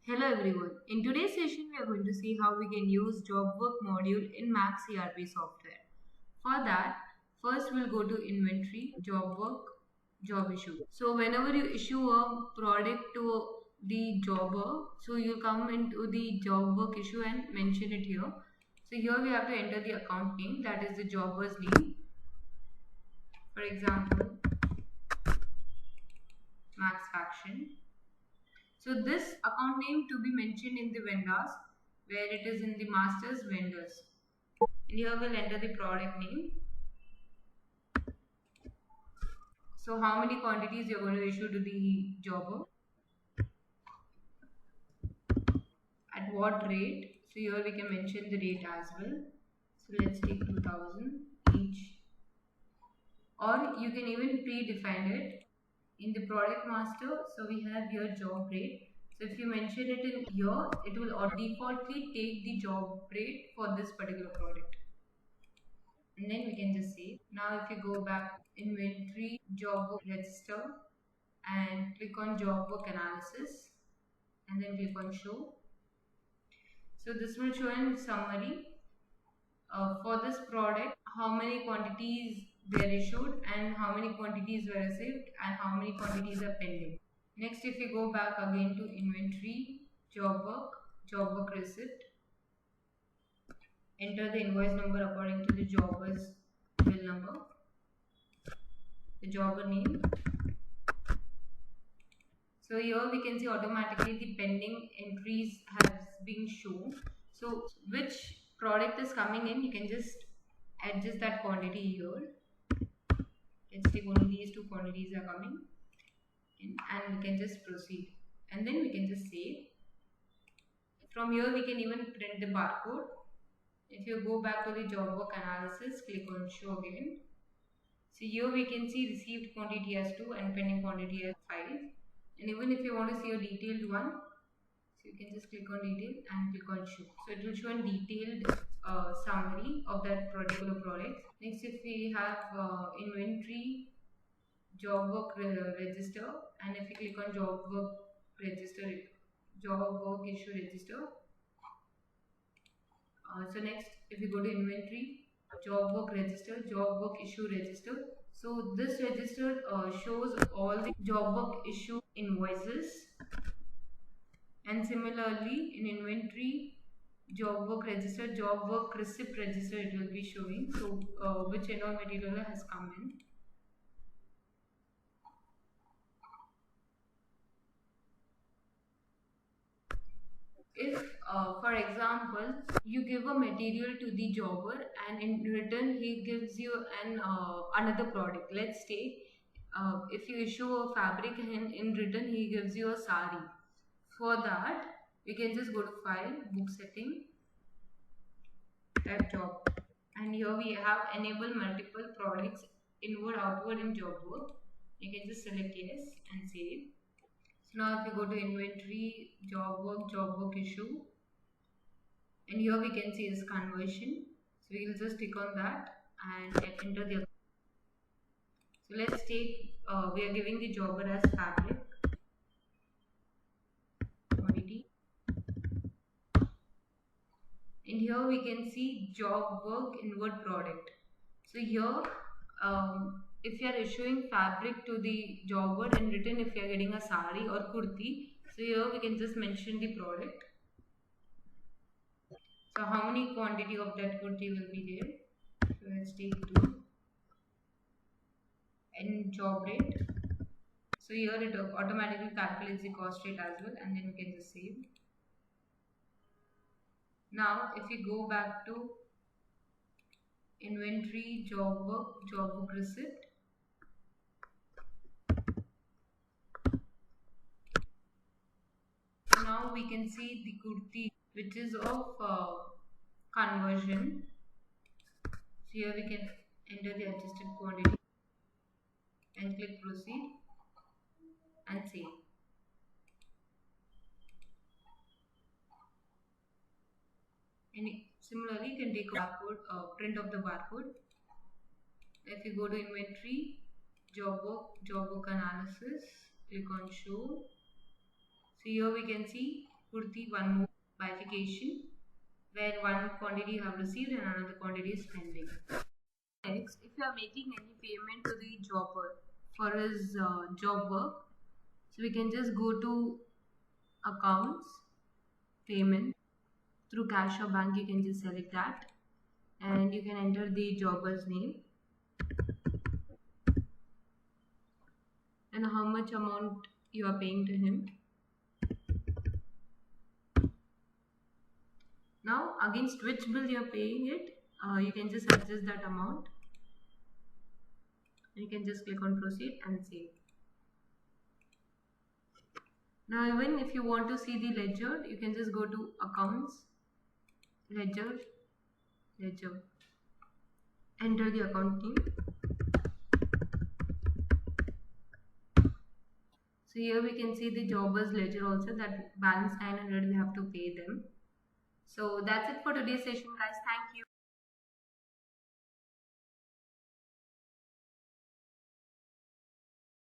Hello everyone. In today's session, we are going to see how we can use Jobwork module in MaxxERP software. For that, first we'll go to Inventory, Jobwork, Job Issue. So whenever you issue a product to the jobber, so you come into the Jobwork issue and mention it here. So here we have to enter the account name, that is the jobber's name. For example, Max Faction. So this account name to be mentioned in the vendors where it is in the master's vendors. And here we'll enter the product name. So how many quantities you're going to issue to the jobber. At what rate. So here we can mention the rate as well. So let's take 2000 each. Or you can even predefine it in the product master. So we have here job rate. So if you mention it in here, it will defaultly take the job rate for this particular product. And then we can just save. Now if you go back inventory, job work register and click on job work analysis and then click on show. So this will show in summary for this product how many quantities were issued and how many quantities were received and how many quantities are pending. Next, if you go back again to inventory, job work receipt, enter the invoice number according to the jobber's bill number, the jobber name. So here we can see automatically the pending entries has been shown. So which product is coming in, you can just adjust that quantity here. Let's take only these two quantities are coming in and we can just proceed. And then we can just save. From here we can even print the barcode. If you go back to the job work analysis, click on show again. So here we can see received quantity as 2 and pending quantity as 5. And even if you want to see a detailed one, so you can just click on detail and click on show. So it will show a detailed summary of that particular product. Next, if we have inventory, job work register, and if you click on job work register, job work issue register. So next, if you go to inventory, job work register, job work issue register. So this register shows all the job work issue invoices. And similarly, in inventory, job work register, job work receipt register, it will be showing. So which invoice material has come in. If, for example, you give a material to the jobber and in return he gives you another product. Let's say if you issue a fabric and in return he gives you a sari. For that, we can just go to File, Book Setting, type Job. And here we have Enable Multiple Products Inward, Outward in Job Work. You can just select Yes and save. So now if you go to Inventory, Job Work Issue, and here we can see this conversion. So we will just click on that and enter the. So let's take, we are giving the jobber as fabric quantity. And here we can see job work inward product. So here, if you are issuing fabric to the jobber and written if you are getting a sari or kurti, so here we can just mention the product. So how many quantity of that kurti will be there? So let's take 2. And job rate. So here it automatically calculates the cost rate as well, and then we can just save. Now if we go back to inventory, job work receipt. So now we can see the kurti which is of conversion. So here we can enter the adjusted quantity and click proceed and save. And similarly, you can take a barcode, print of the barcode. If you go to inventory, job work analysis, click on show. So here we can see kurti one more bifurcation where one quantity you have received and another quantity is pending. Next, if you are making any payment to the jobber for his job work, so we can just go to accounts, payment, through cash or bank you can just select that and you can enter the jobber's name and how much amount you are paying to him. Now against which bill you are paying it, you can just adjust that amount. You can just click on proceed and save. Now even if you want to see the ledger, you can just go to accounts, ledger, enter the account name. So here we can see the jobber's ledger also, that balance 900 we have to pay them. So that's it for today's session guys. Thank you.